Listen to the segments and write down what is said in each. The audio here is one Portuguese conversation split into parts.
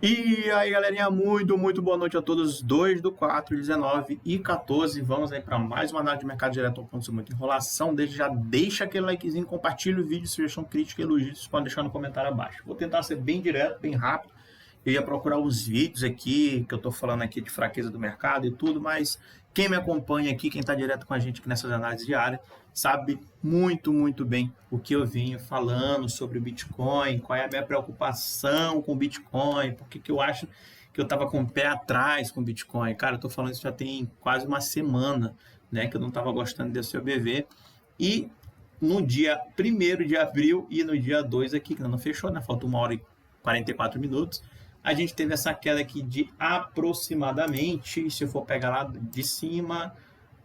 E aí, galerinha, muito boa noite a todos. 2 do 4, 19 e 14. Vamos aí para mais uma análise de mercado direto ao ponto sem muita enrolação. Desde já deixa aquele likezinho, compartilha o vídeo, sugestão, crítica, elogios, vocês podem deixar no comentário abaixo. Vou tentar ser bem direto, bem rápido. Eu ia procurar os vídeos aqui, que eu tô falando aqui de fraqueza do mercado e tudo, mas quem me acompanha aqui, quem está direto com a gente aqui nessas análises diárias, sabe muito bem o que eu vinha falando sobre o Bitcoin, qual é a minha preocupação com o Bitcoin, porque que eu acho que eu estava com o pé atrás com o Bitcoin. Cara, eu estou falando isso já tem quase uma semana, né, que eu não estava gostando desse OBV. E no dia 1º de abril e no dia 2 aqui, que ainda não fechou, né, falta 1 hora e 44 minutos, a gente teve essa queda aqui de aproximadamente, se eu for pegar lá de cima,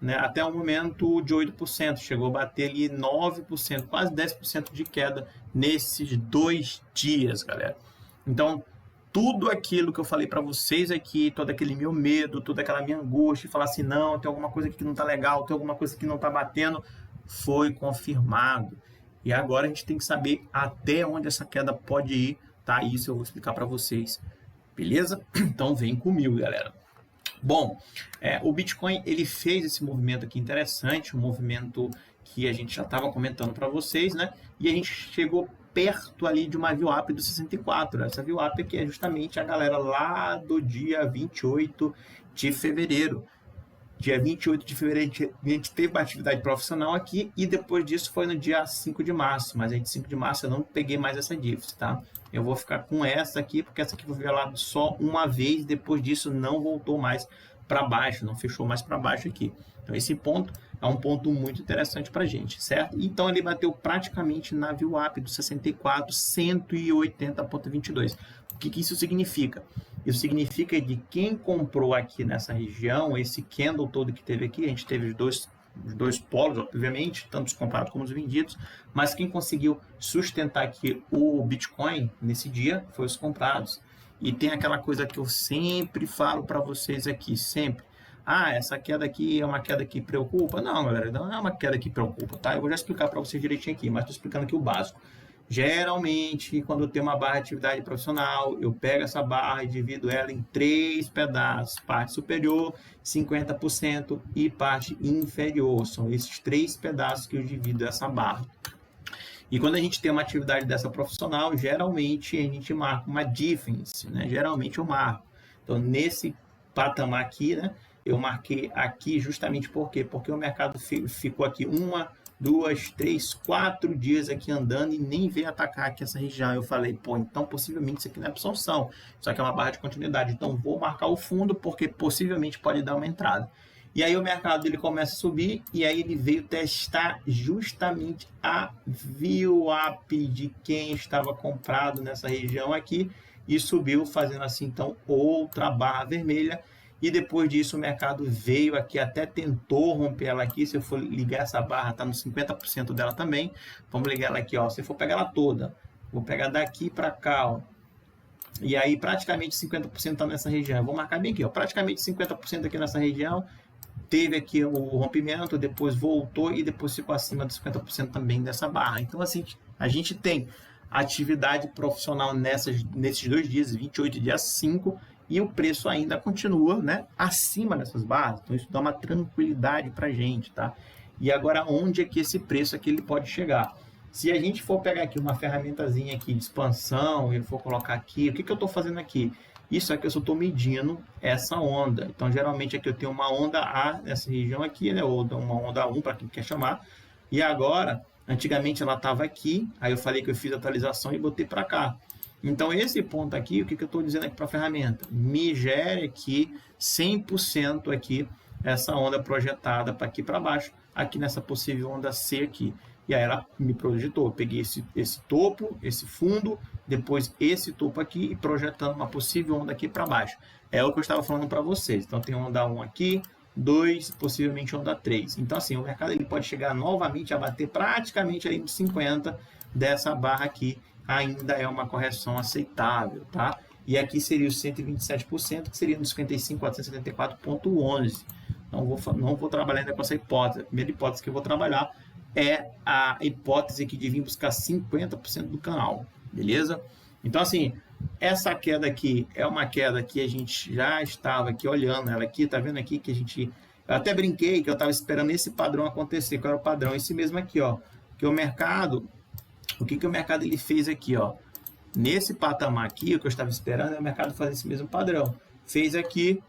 né, até o momento de 8%, chegou a bater ali 9%, quase 10% de queda nesses 2 dias, galera. Então, tudo aquilo que eu falei para vocês aqui, todo aquele meu medo, toda aquela minha angústia, falar assim, não, tem alguma coisa aqui que não tá legal, tem alguma coisa que não tá batendo, foi confirmado. E agora a gente tem que saber até onde essa queda pode ir, tá? Isso eu vou explicar para vocês, beleza? Então vem comigo, galera. Bom, o Bitcoin ele fez esse movimento aqui interessante, um movimento que a gente já estava comentando para vocês, né? E a gente chegou perto ali de uma VWAP do 64. Essa VWAP aqui é justamente a galera lá do dia 28 de fevereiro. Dia 28 de fevereiro a gente teve uma atividade profissional aqui e depois disso foi no dia 5 de março, mas aí de 5 de março eu não peguei mais essa DIFS, tá? Eu vou ficar com essa aqui, porque essa aqui eu vou ver lá só uma vez, depois disso não voltou mais para baixo, não fechou mais para baixo aqui. Então esse ponto é um ponto muito interessante para a gente, certo? Então ele bateu praticamente na VWAP do 64, 180,22. O que isso significa? Isso significa que quem comprou aqui nessa região, esse candle todo que teve aqui, a gente teve os dois polos, obviamente, tanto os comprados como os vendidos, mas quem conseguiu sustentar aqui o Bitcoin nesse dia foi os comprados. E tem aquela coisa que eu sempre falo para vocês aqui, sempre. Ah, essa queda aqui é uma queda que preocupa? Não, galera, não é uma queda que preocupa, tá? Eu vou já explicar para vocês direitinho aqui, mas estou explicando aqui o básico. Geralmente, quando eu tenho uma barra de atividade profissional, eu pego essa barra e divido ela em 3 pedaços. Parte superior, 50%, e parte inferior. São esses 3 pedaços que eu divido essa barra. E quando a gente tem uma atividade dessa profissional, geralmente a gente marca uma difference, né? Geralmente eu marco. Então, nesse patamar aqui, né? Eu marquei aqui justamente por quê? Porque o mercado ficou aqui 1, 2, 3, 4 dias aqui andando e nem veio atacar aqui essa região. Eu falei, pô, então possivelmente isso aqui não é absorção, isso aqui é uma barra de continuidade. Então vou marcar o fundo porque possivelmente pode dar uma entrada. E aí o mercado ele começa a subir e aí ele veio testar justamente a VWAP de quem estava comprado nessa região aqui e subiu fazendo assim então outra barra vermelha. E depois disso o mercado veio aqui, até tentou romper ela aqui. Se eu for ligar essa barra, está no 50% dela também. Vamos ligar ela aqui, ó. Se eu for pegar ela toda, vou pegar daqui para cá, ó. E aí praticamente 50% está nessa região. Eu vou marcar bem aqui, ó. Praticamente 50% aqui nessa região. Teve aqui o rompimento, depois voltou e depois ficou acima dos 50% também dessa barra. Então assim, a gente tem atividade profissional nesses 2 dias, 28 e dia 5, e o preço ainda continua, né, acima dessas barras. Então isso dá uma tranquilidade para a gente, tá? E agora onde é que esse preço aqui ele pode chegar? Se a gente for pegar aqui uma ferramentazinha aqui de expansão e for colocar aqui, o que eu estou fazendo aqui? Isso aqui eu só estou medindo essa onda. Então geralmente aqui eu tenho uma onda A nessa região aqui, né, ou uma onda 1 para quem quer chamar. E agora, antigamente ela estava aqui, aí eu falei que eu fiz a atualização e botei para cá. Então, esse ponto aqui, o que eu estou dizendo aqui para a ferramenta? Me gere aqui 100% aqui essa onda projetada para aqui para baixo, aqui nessa possível onda C aqui. E aí ela me projetou. Eu peguei esse topo, esse fundo, depois esse topo aqui e projetando uma possível onda aqui para baixo. É o que eu estava falando para vocês. Então, tem onda 1 aqui, 2, possivelmente onda 3. Então, assim, o mercado ele pode chegar novamente a bater praticamente ali nos 50 dessa barra aqui. Ainda é uma correção aceitável, tá? E aqui seria os 127%, que seria nos 55.474,11. Não vou trabalhar ainda com essa hipótese. A primeira hipótese que eu vou trabalhar é a hipótese aqui de vir buscar 50% do canal, beleza? Então, assim, Essa queda aqui é uma queda que a gente já estava aqui olhando ela aqui, tá vendo aqui que a gente... Eu até brinquei que eu estava esperando esse padrão acontecer. Qual era o padrão? Esse mesmo aqui, ó. Que o mercado... O que o mercado ele fez aqui, ó? Nesse patamar aqui, o que eu estava esperando é o mercado fazer esse mesmo padrão. Fez aqui,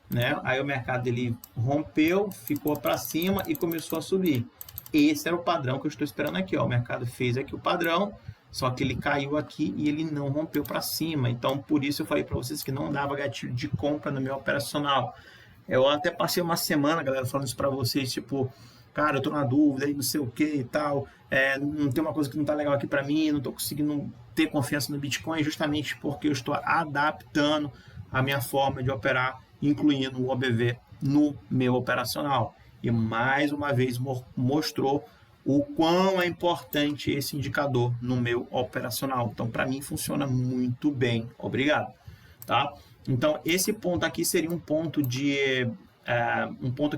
né? Aí o mercado ele rompeu, ficou para cima e começou a subir. Esse era o padrão que eu estou esperando aqui, ó. O mercado fez aqui o padrão, só que ele caiu aqui e ele não rompeu para cima. Então, por isso eu falei para vocês que não dava gatilho de compra no meu operacional. Eu até passei uma semana, galera, falando isso para vocês, tipo, cara, eu tô na dúvida e não sei o que e tal, não tem uma coisa que não tá legal aqui para mim, não tô conseguindo ter confiança no Bitcoin, justamente porque eu estou adaptando a minha forma de operar, incluindo o OBV no meu operacional. E mais uma vez mostrou o quão é importante esse indicador no meu operacional. Então, para mim, funciona muito bem. Obrigado. Tá? Então, esse ponto aqui seria um ponto aqui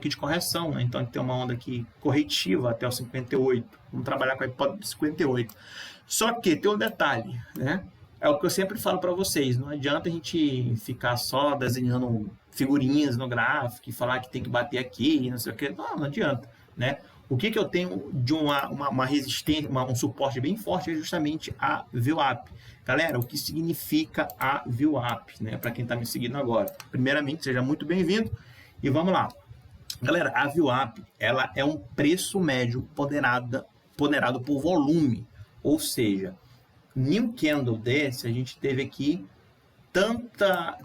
de correção, né? Então, tem uma onda aqui corretiva até o 58. Vamos trabalhar com a hipótese de 58. Só que tem um detalhe, né? É o que eu sempre falo para vocês. Não adianta a gente ficar só desenhando figurinhas no gráfico e falar que tem que bater aqui, não sei o que. Não adianta, né? O que eu tenho de uma resistência, um suporte bem forte é justamente a VWAP. Galera, o que significa a VWAP, né? Para quem está me seguindo agora. Primeiramente, seja muito bem-vindo e vamos lá. Galera, a VWAP, ela é um preço médio ponderado por volume. Ou seja, em um candle desse, a gente teve aqui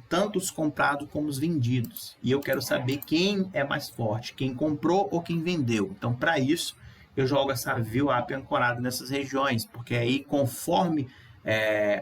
tantos comprados como os vendidos. E eu quero saber quem é mais forte, quem comprou ou quem vendeu. Então, para isso, eu jogo essa VWAP ancorada nessas regiões, porque aí, conforme,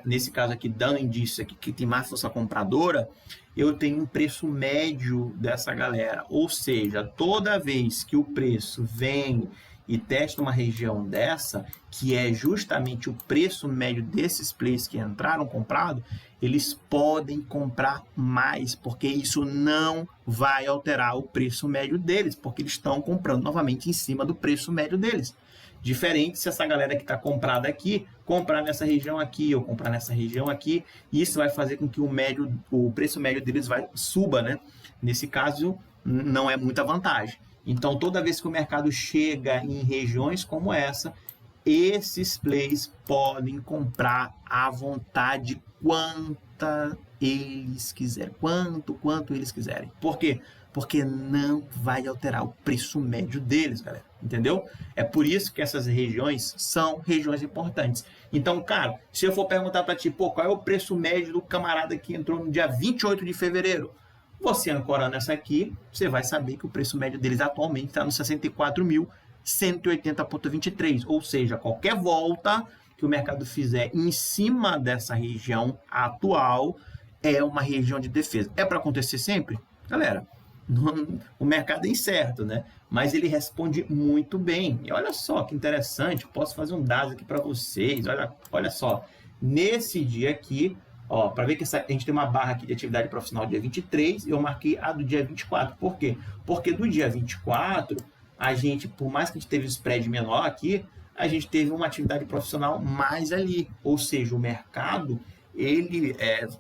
nesse caso aqui, dando indício aqui que tem mais força compradora, eu tenho um preço médio dessa galera. Ou seja, toda vez que o preço vem e testa uma região dessa, que é justamente o preço médio desses players que entraram comprado, eles podem comprar mais, porque isso não vai alterar o preço médio deles, porque eles estão comprando novamente em cima do preço médio deles. Diferente se essa galera que está comprada aqui, comprar nessa região aqui ou comprar nessa região aqui, isso vai fazer com que o preço médio deles suba, né? Nesse caso, não é muita vantagem. Então, toda vez que o mercado chega em regiões como essa, esses plays podem comprar à vontade quanto eles quiserem. Por quê? Porque não vai alterar o preço médio deles, galera. Entendeu? É por isso que essas regiões são regiões importantes. Então, cara, se eu for perguntar para ti, qual é o preço médio do camarada que entrou no dia 28 de fevereiro? Você ancorando essa aqui, você vai saber que o preço médio deles atualmente está no 64.180,23. Ou seja, qualquer volta que o mercado fizer em cima dessa região atual é uma região de defesa. É para acontecer sempre? Galera, o mercado é incerto, né? Mas ele responde muito bem. E olha só que interessante, posso fazer um dado aqui para vocês. Olha só, nesse dia aqui, ó, para ver que a gente tem uma barra aqui de atividade profissional dia 23, eu marquei a do dia 24. Por quê? Porque do dia 24, a gente, por mais que a gente teve um spread menor aqui, a gente teve uma atividade profissional mais ali. Ou seja, o mercado, ele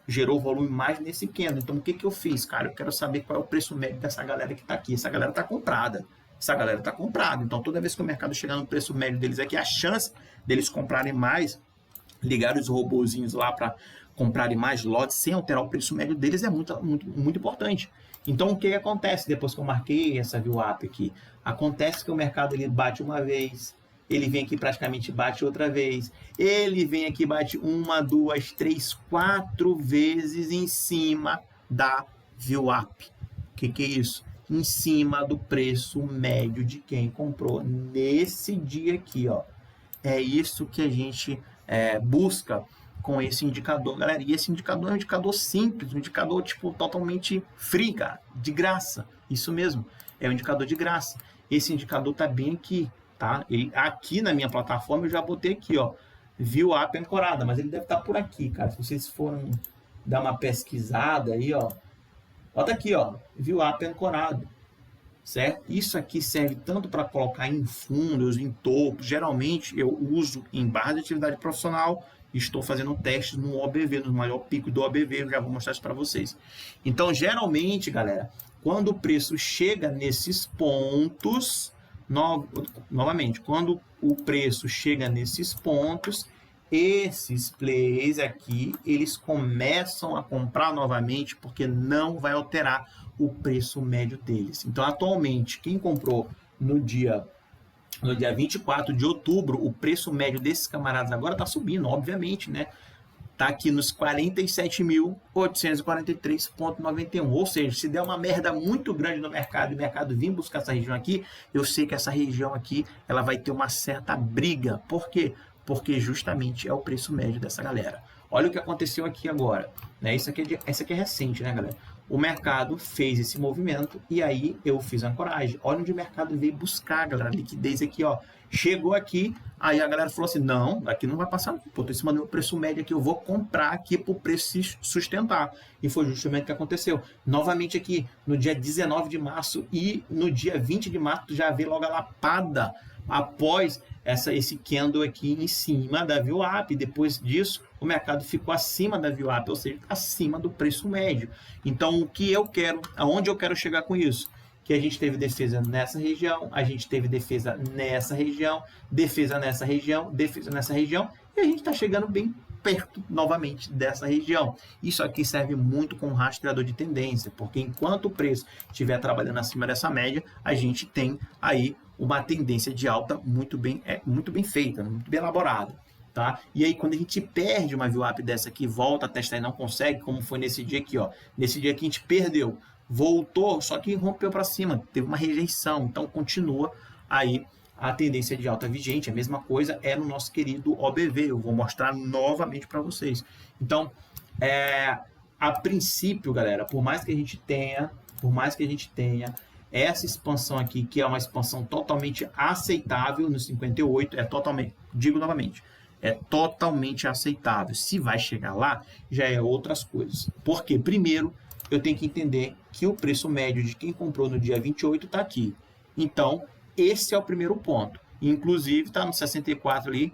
gerou volume mais nesse candle. Então, o que eu fiz, cara? Eu quero saber qual é o preço médio dessa galera que está aqui. Essa galera está comprada. Então, toda vez que o mercado chegar no preço médio deles aqui, a chance deles comprarem mais, ligar os robozinhos lá para comprarem mais lotes sem alterar o preço médio deles é muito importante. Então, o que acontece depois que eu marquei essa VWAP aqui? Acontece que o mercado ele bate uma vez, ele vem aqui praticamente bate outra vez, ele vem aqui bate 1, 2, 3, 4 vezes em cima da VWAP. O que é isso? Em cima do preço médio de quem comprou nesse dia aqui, ó. É isso que a gente busca com esse indicador, galera. E esse indicador é um indicador simples, um indicador tipo totalmente free, cara, de graça. Isso mesmo, é um indicador de graça. Esse indicador tá bem aqui, tá? Ele, aqui na minha plataforma eu já botei aqui, ó, VWAP ancorada, mas ele deve estar por aqui, cara. Se vocês forem dar uma pesquisada aí, ó, bota aqui, ó, VWAP ancorado, certo? Isso aqui serve tanto para colocar em fundos, em topos. Geralmente eu uso em barra de atividade profissional estou fazendo testes no OBV, no maior pico do OBV, eu já vou mostrar isso para vocês. Então, geralmente, galera, quando o preço chega nesses pontos, novamente, quando o preço chega nesses pontos, esses players aqui, eles começam a comprar novamente, porque não vai alterar o preço médio deles. Então, atualmente, quem comprou no dia 24 de outubro, o preço médio desses camaradas agora está subindo, obviamente, né? Está aqui nos 47.843,91. Ou seja, se der uma merda muito grande no mercado e o mercado vir buscar essa região aqui, eu sei que essa região aqui ela vai ter uma certa briga. Por quê? Porque justamente é o preço médio dessa galera. Olha o que aconteceu aqui agora. Né? Isso aqui é recente, né, galera? O mercado fez esse movimento e aí eu fiz a ancoragem. Olha onde o mercado veio buscar, galera. A liquidez aqui, ó. Chegou aqui, aí a galera falou assim, não, aqui não vai passar, pô, tô em cima do meu preço médio aqui, eu vou comprar aqui para o preço se sustentar. E foi justamente o que aconteceu. Novamente aqui, no dia 19 de março e no dia 20 de março já veio logo a lapada após esse candle aqui em cima da VWAP. Depois disso, o mercado ficou acima da VWAP, ou seja, acima do preço médio. Então, o que eu quero, aonde eu quero chegar com isso? Que a gente teve defesa nessa região, a gente teve defesa nessa região, defesa nessa região, defesa nessa região, e a gente está chegando bem perto novamente dessa região. Isso aqui serve muito como rastreador de tendência, porque enquanto o preço estiver trabalhando acima dessa média, a gente tem aí uma tendência de alta muito bem feita, muito bem elaborada. Tá? E aí, quando a gente perde uma VWAP dessa aqui, volta a testar e não consegue, como foi nesse dia aqui, ó. Nesse dia aqui a gente perdeu, voltou, só que rompeu para cima, teve uma rejeição, então continua aí a tendência de alta vigente. A mesma coisa é no nosso querido OBV, eu vou mostrar novamente para vocês. Então, a princípio, galera, por mais que a gente tenha essa expansão aqui, que é uma expansão totalmente aceitável no 58, digo novamente, é totalmente aceitável. Se vai chegar lá, já é outras coisas. Porque, primeiro, eu tenho que entender que o preço médio de quem comprou no dia 28 está aqui. Então, esse é o primeiro ponto. Inclusive, está no 64 ali,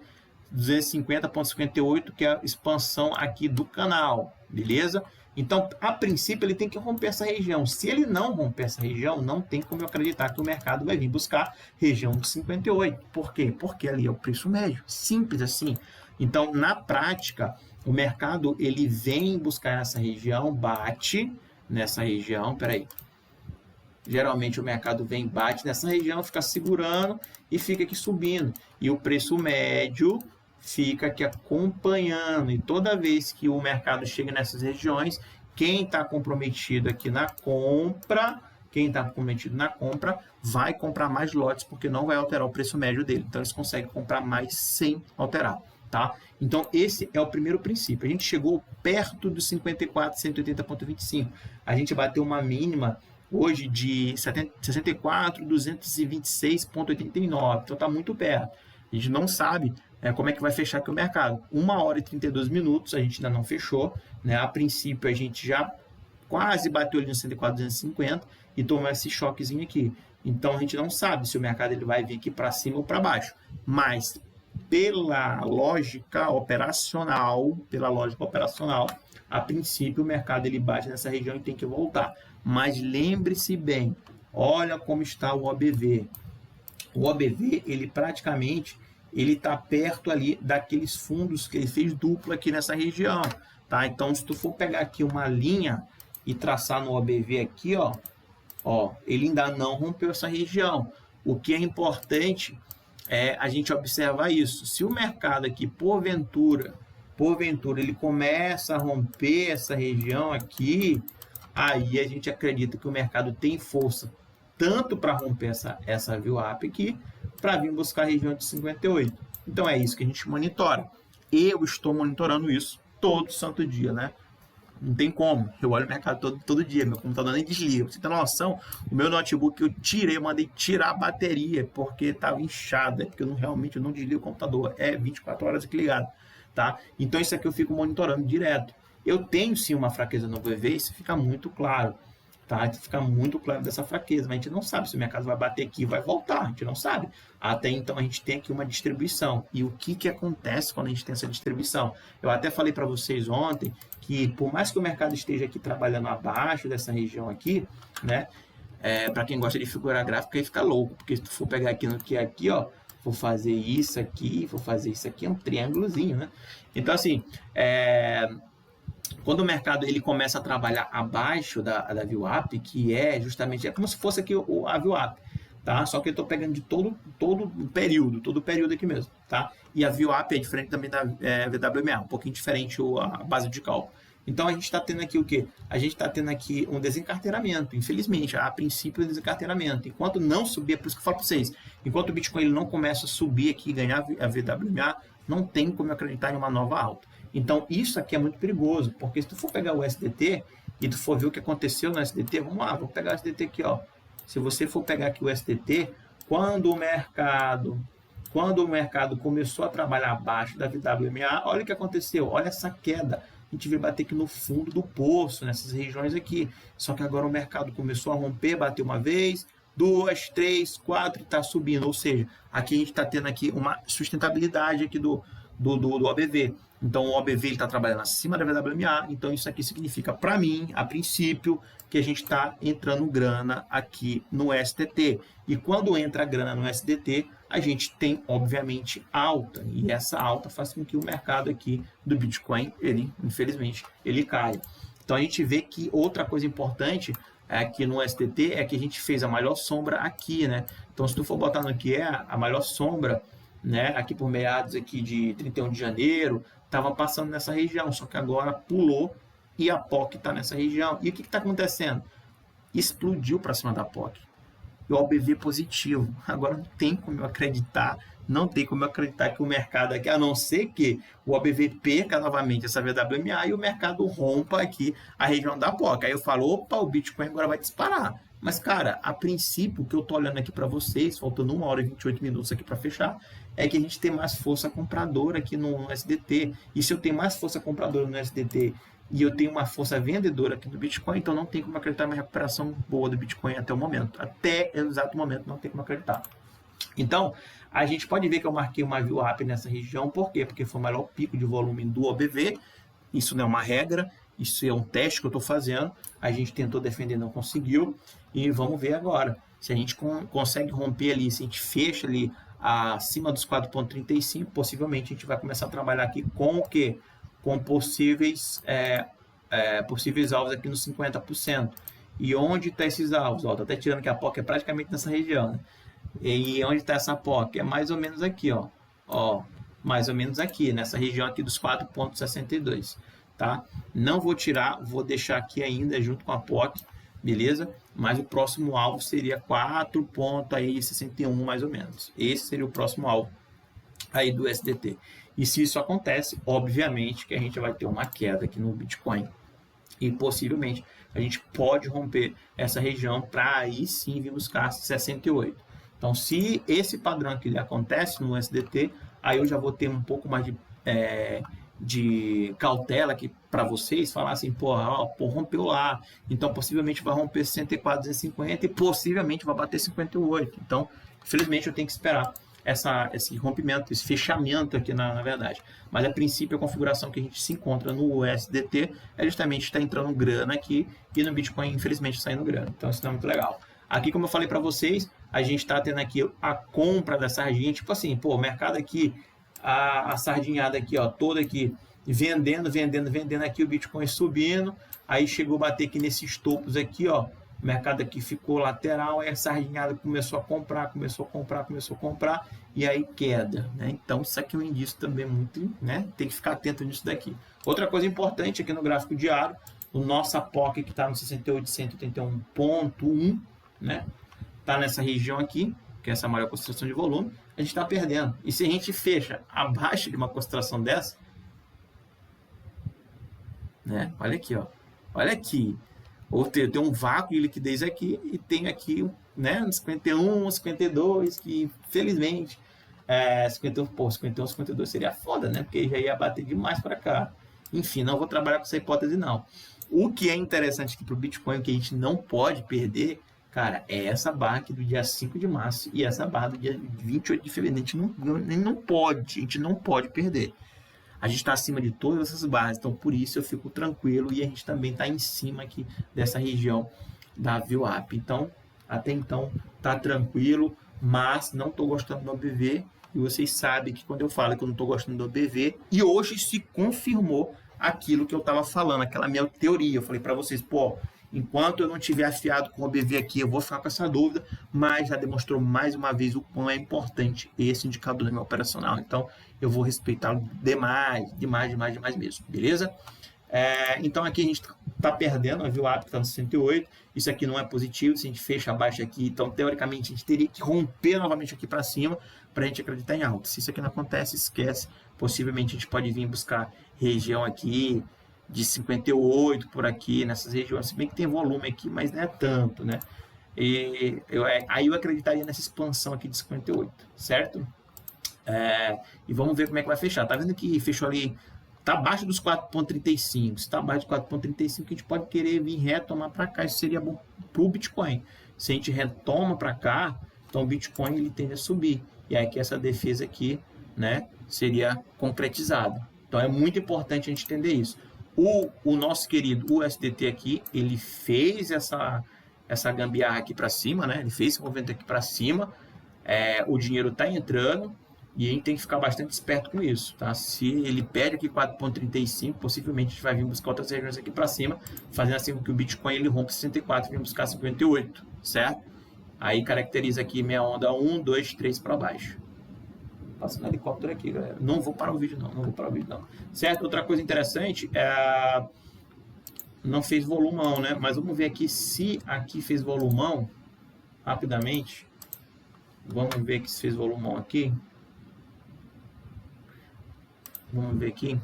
250,58, que é a expansão aqui do canal, beleza? Então, a princípio, ele tem que romper essa região. Se ele não romper essa região, não tem como eu acreditar que o mercado vai vir buscar região de 58. Por quê? Porque ali é o preço médio. Simples assim. Então, na prática, o mercado ele vem buscar essa região, bate nessa região, peraí. Geralmente o mercado vem, bate nessa região, fica segurando e fica aqui subindo. E o preço médio fica aqui acompanhando. E toda vez que o mercado chega nessas regiões, quem está comprometido aqui na compra, vai comprar mais lotes, porque não vai alterar o preço médio dele. Então, eles conseguem comprar mais sem alterar. Tá? Então, esse é o primeiro princípio. A gente chegou perto dos 54, 180,25. A gente bateu uma mínima hoje de 64, 226,89. Então, está muito perto. A gente não sabe como é que vai fechar aqui o mercado. 1 hora e 32 minutos, a gente ainda não fechou. Né? A princípio, a gente já quase bateu ali no 104, 250 e tomou esse choquezinho aqui. Então, a gente não sabe se o mercado ele vai vir aqui para cima ou para baixo. Mas, pela lógica operacional, a princípio o mercado ele bate nessa região e tem que voltar. Mas lembre-se bem, olha como está o OBV. O OBV, ele praticamente está perto ali daqueles fundos que ele fez duplo aqui nessa região. Tá? Então, se tu for pegar aqui uma linha e traçar no OBV aqui, ó, ele ainda não rompeu essa região. O que é importante é a gente observar isso. Se o mercado aqui, porventura, ele começa a romper essa região aqui, aí a gente acredita que o mercado tem força tanto para romper essa VWAP aqui, para vir buscar a região de 58. Então é isso que a gente monitora. Eu estou monitorando isso todo santo dia, né? Não tem como. Eu olho o mercado todo dia. Meu computador nem desliga. Pra você ter noção, o meu notebook eu mandei tirar a bateria, porque estava inchada. Porque eu realmente não desligo o computador. É 24 horas aqui ligado. Tá? Então isso aqui eu fico monitorando direto. Eu tenho sim uma fraqueza no OBV, isso fica muito claro. tá? Fica muito claro dessa fraqueza, mas a gente não sabe se o mercado vai bater aqui e vai voltar, a gente não sabe. Até então a gente tem aqui uma distribuição. E o que, que acontece quando a gente tem essa distribuição? Eu até falei para vocês ontem que por mais que o mercado esteja aqui trabalhando abaixo dessa região aqui, né? Para quem gosta de figura gráfica, aí fica louco, porque se tu for pegar aqui no que é aqui, ó, vou fazer isso aqui, vou fazer isso aqui, é um triângulozinho, né? Então, assim, quando o mercado ele começa a trabalhar abaixo da VWAP, que é justamente, é como se fosse aqui a VWAP, tá? Só que eu estou pegando de todo o período aqui mesmo, tá? E a VWAP é diferente também da VWMA, um pouquinho diferente a base de cálculo. Então, a gente está tendo aqui o quê? A gente está tendo aqui um desencarteiramento, infelizmente, a princípio o desencarteiramento. Enquanto não subir, é por isso que eu falo para vocês, enquanto o Bitcoin ele não começa a subir aqui e ganhar a VWMA, não tem como acreditar em uma nova alta. Então, isso aqui é muito perigoso, porque se tu for pegar o SDT e tu for ver o que aconteceu no SDT, vamos lá, vou pegar o SDT aqui, ó. Se você for pegar aqui o SDT, quando o mercado começou a trabalhar abaixo da VWMA, olha o que aconteceu, olha essa queda. A gente veio bater aqui no fundo do poço, nessas regiões aqui. Só que agora o mercado começou a romper, bateu uma vez, 2, 3, 4 e está subindo. Ou seja, aqui a gente está tendo aqui uma sustentabilidade aqui do OBV. Então o OBV está trabalhando acima da VWMA, então isso aqui significa para mim, a princípio, que a gente está entrando grana aqui no STT. E quando entra grana no SDT, a gente tem, obviamente, alta. E essa alta faz com que o mercado aqui do Bitcoin, infelizmente, ele caia. Então a gente vê que outra coisa importante aqui no STT é que a gente fez a maior sombra aqui, né? Então se tu for botar no que é a maior sombra, né, aqui por meados aqui de 31 de janeiro, estava passando nessa região, só que agora pulou e a POC está nessa região. E o que está acontecendo? Explodiu para cima da POC. E o OBV positivo. Agora não tem como eu acreditar, que o mercado aqui, a não ser que o OBV perca novamente essa VWMA e o mercado rompa aqui a região da POC. Aí eu falo, opa, o Bitcoin agora vai disparar. Mas, cara, a princípio, o que eu tô olhando aqui para vocês, faltando 1 hora e 28 minutos aqui para fechar, é que a gente tem mais força compradora aqui no SDT. E se eu tenho mais força compradora no SDT e eu tenho uma força vendedora aqui do Bitcoin, então não tem como acreditar uma recuperação boa do Bitcoin até o momento. Até o exato momento não tem como acreditar. Então, a gente pode ver que eu marquei uma VWAP nessa região. Por quê? Porque foi o maior pico de volume do OBV. Isso não é uma regra, isso é um teste que eu estou fazendo. A gente tentou defender, não conseguiu. E vamos ver agora. Se a gente consegue romper ali, se a gente fecha ali acima dos 4,35, possivelmente a gente vai começar a trabalhar aqui com o quê? Com possíveis alvos aqui nos 50%. E onde está esses alvos? Estou até tirando que a POC é praticamente nessa região, né? E onde está essa POC? É mais ou menos aqui, ó. Mais ou menos aqui, nessa região aqui dos 4,62, tá? Não vou tirar, vou deixar aqui ainda junto com a POC, beleza? Mas o próximo alvo seria 4,61 mais ou menos. Esse seria o próximo alvo aí do SDT. E se isso acontece, obviamente que a gente vai ter uma queda aqui no Bitcoin. E possivelmente a gente pode romper essa região para aí sim vir buscar 68. Então, se esse padrão aqui ele acontece no SDT, aí eu já vou ter um pouco mais de cautela aqui para vocês, falar assim, pô, rompeu lá, então possivelmente vai romper 64, 250 e possivelmente vai bater 58. Então, infelizmente, eu tenho que esperar esse rompimento, esse fechamento aqui na verdade. Mas a princípio a configuração que a gente se encontra no USDT é justamente estar entrando grana aqui e no Bitcoin, infelizmente, saindo grana. Então, isso não é muito legal. Aqui, como eu falei para vocês, a gente está tendo aqui a compra da sardinha, tipo assim, pô, o mercado aqui, a sardinhada aqui, ó, toda aqui, vendendo aqui, o Bitcoin subindo, aí chegou a bater aqui nesses topos aqui, ó, o mercado aqui ficou lateral, aí a sardinhada começou a comprar, e aí queda, né? Então, isso aqui é um indício também muito, né? Tem que ficar atento nisso daqui. Outra coisa importante aqui no gráfico diário, o nosso POC que está no 68.181, né? Tá nessa região aqui, que é essa maior concentração de volume, a gente está perdendo. E se a gente fecha abaixo de uma concentração dessa, né? Olha aqui, ó. Olha aqui. Ou tem um vácuo de liquidez aqui e tem aqui, né, 51, 52, que felizmente 51, 52 seria foda, né? Porque já ia bater demais para cá. Enfim, não vou trabalhar com essa hipótese não. O que é interessante aqui para o Bitcoin, que a gente não pode perder, cara, é essa barra aqui do dia 5 de março e essa barra do dia 28 de fevereiro. A gente a gente não pode perder. A gente está acima de todas essas barras, então por isso eu fico tranquilo e a gente também está em cima aqui dessa região da VWAP. Então, até então, tá tranquilo, mas não estou gostando do OBV e vocês sabem que quando eu falo que eu não estou gostando do OBV, e hoje se confirmou aquilo que eu estava falando, aquela minha teoria. Eu falei para vocês, pô, enquanto eu não tiver afiado com o OBV aqui, eu vou ficar com essa dúvida, mas já demonstrou mais uma vez o quão é importante esse indicador no meu operacional. Então, eu vou respeitá-lo demais mesmo, beleza? Então, aqui a gente está perdendo, a VWAP está no 68, isso aqui não é positivo, se a gente fecha abaixo aqui, então, teoricamente, a gente teria que romper novamente aqui para cima para a gente acreditar em alta. Se isso aqui não acontece, esquece, possivelmente a gente pode vir buscar região aqui de 58 por aqui, nessas regiões, se bem que tem volume aqui, mas não é tanto, né? Aí eu acreditaria nessa expansão aqui de 58, certo? E vamos ver como é que vai fechar. Tá vendo que fechou ali, tá abaixo dos 4,35. Se tá abaixo dos 4,35, a gente pode querer vir retomar para cá. Isso seria bom pro Bitcoin. Se a gente retoma para cá, então o Bitcoin ele tende a subir. E aí que essa defesa aqui, né, seria concretizada. Então é muito importante a gente entender isso. O nosso querido USDT aqui, ele fez essa gambiarra aqui para cima, né? Ele fez esse movimento aqui para cima. O dinheiro está entrando e a gente tem que ficar bastante esperto com isso, tá? Se ele perde aqui 4,35, possivelmente a gente vai vir buscar outras regiões aqui para cima, fazendo assim com que o Bitcoin ele rompa 64 e vem buscar 58, certo? Aí caracteriza aqui minha onda 1, 2, 3 para baixo. Passando um helicóptero aqui, galera. Não vou parar o vídeo não. Certo? Outra coisa interessante não fez volumão, né? Mas vamos ver aqui se aqui fez volumão rapidamente. Vamos ver que se fez volumão aqui. Vamos ver aqui.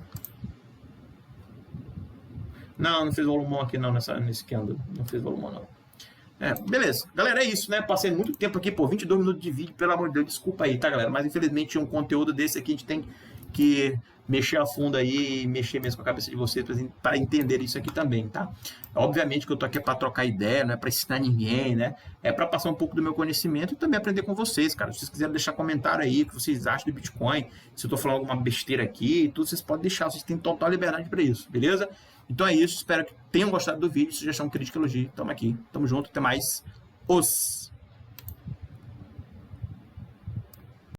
Não fez volumão aqui não, nesse candle. Não fez volumão não. Beleza. Galera, é isso, né? Passei muito tempo aqui, 22 minutos de vídeo, pelo amor de Deus, desculpa aí, tá, galera? Mas infelizmente um conteúdo desse aqui a gente tem que mexer a fundo aí, mexer mesmo com a cabeça de vocês para entender isso aqui também, tá? Obviamente que eu tô aqui para trocar ideia, não é para ensinar ninguém, né? É para passar um pouco do meu conhecimento e também aprender com vocês, cara. Se vocês quiserem deixar comentário aí, o que vocês acham do Bitcoin, se eu tô falando alguma besteira aqui, tudo vocês podem deixar, vocês têm total liberdade para isso, beleza? Então é isso, espero que tenham gostado do vídeo, sugestão, crítica, elogio, tamo aqui, tamo junto, até mais,